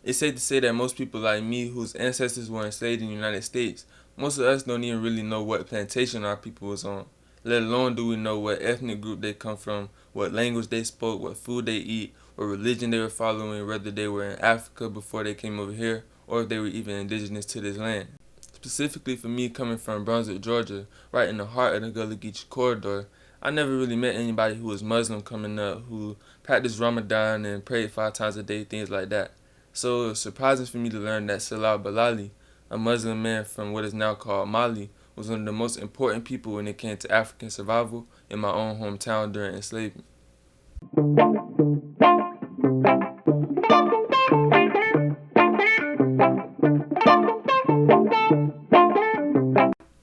It's safe to say that most people like me whose ancestors were enslaved in the United States, most of us don't even really know what plantation our people was on, let alone do we know what ethnic group they come from, what language they spoke, what food they eat, what religion they were following, whether they were in Africa before they came over here, or if they were even indigenous to this land. Specifically for me coming from Brunswick, Georgia, right in the heart of the Gullah Geechee corridor, I never really met anybody who was Muslim coming up, who practiced Ramadan and prayed 5 times a day, things like that. So it was surprising for me to learn that Silah Bilali, a Muslim man from what is now called Mali, was one of the most important people when it came to African survival in my own hometown during enslavement.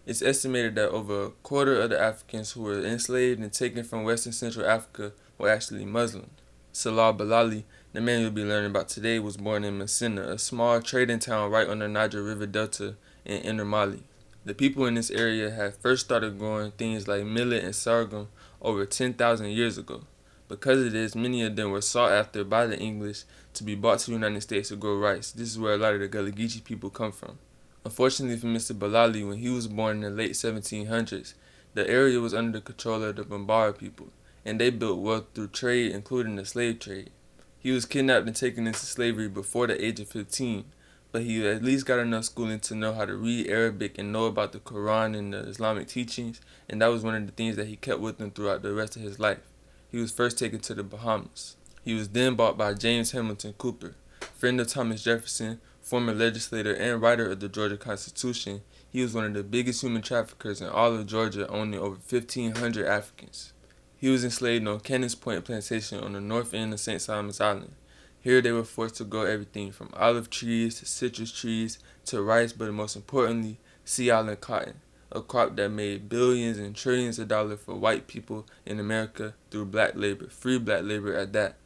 It's estimated that over a quarter of the Africans who were enslaved and taken from Western Central Africa were actually Muslim. Silah Bilali, the man you'll be learning about today, was born in Messina, a small trading town right on the Niger River Delta in Inner Mali. The people in this area had first started growing things like millet and sorghum over 10,000 years ago. Because of this, many of them were sought after by the English to be brought to the United States to grow rice. This is where a lot of the Gullah Geechee people come from. Unfortunately for Mr. Bilali, when he was born in the late 1700s, the area was under the control of the Bambara people, and they built wealth through trade, including the slave trade. He was kidnapped and taken into slavery before the age of 15, but he at least got enough schooling to know how to read Arabic and know about the Quran and the Islamic teachings, and that was one of the things that he kept with him throughout the rest of his life. He was first taken to the Bahamas. He was then bought by James Hamilton Cooper, friend of Thomas Jefferson, former legislator and writer of the Georgia Constitution. He was one of the biggest human traffickers in all of Georgia, owning over 1,500 Africans. He was enslaved on Cannons Point Plantation on the north end of St. Simon's Island. Here they were forced to grow everything from olive trees to citrus trees to rice, but most importantly, Sea Island cotton, a crop that made billions and trillions of dollars for white people in America through black labor, free black labor at that.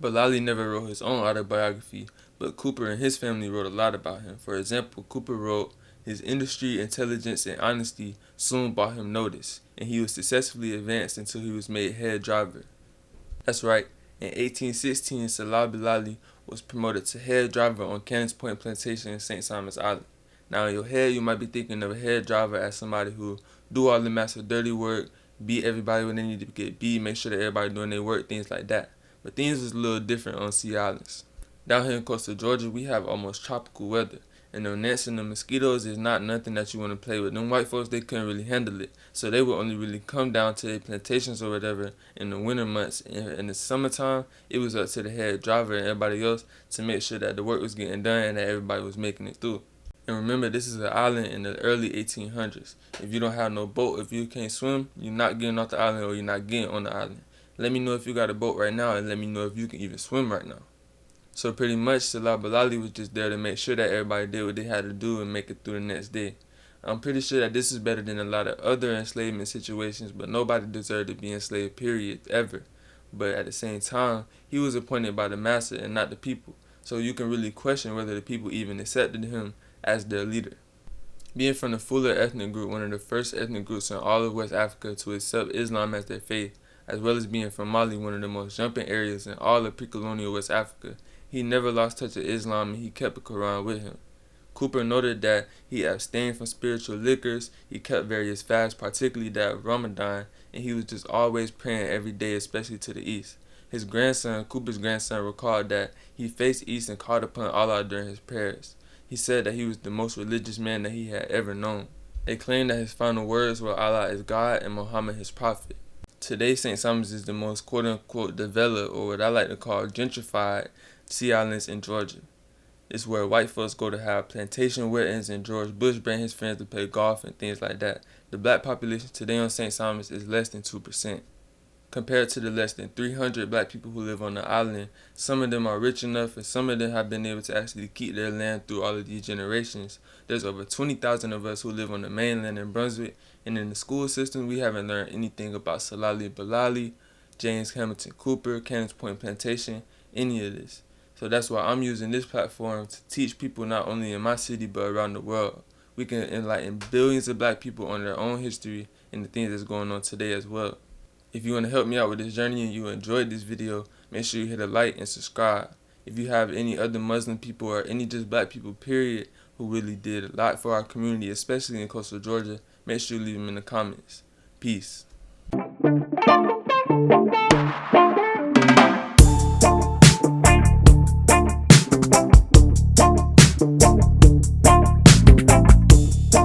Bilali never wrote his own autobiography, but Cooper and his family wrote a lot about him. For example, Cooper wrote, "His industry, intelligence, and honesty soon brought him notice, and he was successfully advanced until he was made head driver." That's right, in 1816, Silah Bilali was promoted to head driver on Cannons Point Plantation in St. Simon's Island. Now in your head, you might be thinking of a head driver as somebody who do all the massive dirty work, beat everybody when they need to get beat, make sure that everybody doing their work, things like that. But things was a little different on Sea Islands. Down here in coastal Georgia, we have almost tropical weather, and the gnats and the mosquitoes is not nothing that you want to play with. Them white folks, they couldn't really handle it, so they would only really come down to their plantations or whatever in the winter months. In the summertime, it was up to the head driver and everybody else to make sure that the work was getting done and that everybody was making it through. And remember, this is an island in the early 1800s. If you don't have no boat, if you can't swim, you're not getting off the island or you're not getting on the island. Let me know if you got a boat right now, and let me know if you can even swim right now. So pretty much, Silah Bilali was just there to make sure that everybody did what they had to do and make it through the next day. I'm pretty sure that this is better than a lot of other enslavement situations, but nobody deserved to be enslaved, period, ever. But at the same time, he was appointed by the master and not the people. So you can really question whether the people even accepted him as their leader. Being from the Fuller ethnic group, one of the first ethnic groups in all of West Africa to accept Islam as their faith, as well as being from Mali, one of the most jumping areas in all of pre-colonial West Africa, he never lost touch of Islam and he kept the Quran with him. Cooper noted that he abstained from spiritual liquors, he kept various fasts, particularly that of Ramadan, and he was just always praying every day, especially to the east. His grandson, Cooper's grandson, recalled that he faced east and called upon Allah during his prayers. He said that he was the most religious man that he had ever known. They claimed that his final words were Allah is God and Muhammad his prophet. Today, St. Simon's is the most quote-unquote developed, or what I like to call gentrified, Sea Islands in Georgia. It's where white folks go to have plantation weddings and George Bush bring his friends to play golf and things like that. The black population today on St. Simon's is less than 2%. Compared to the less than 300 black people who live on the island, some of them are rich enough and some of them have been able to actually keep their land through all of these generations. There's over 20,000 of us who live on the mainland in Brunswick, and in the school system we haven't learned anything about Silah Bilali, James Hamilton Cooper, Cannons Point Plantation, any of this. So that's why I'm using this platform to teach people not only in my city but around the world. We can enlighten billions of black people on their own history and the things that's going on today as well. If you want to help me out with this journey and you enjoyed this video, make sure you hit a like and subscribe. If you have any other Muslim people or any just black people, period, who really did a lot for our community, especially in coastal Georgia, make sure you leave them in the comments. Peace.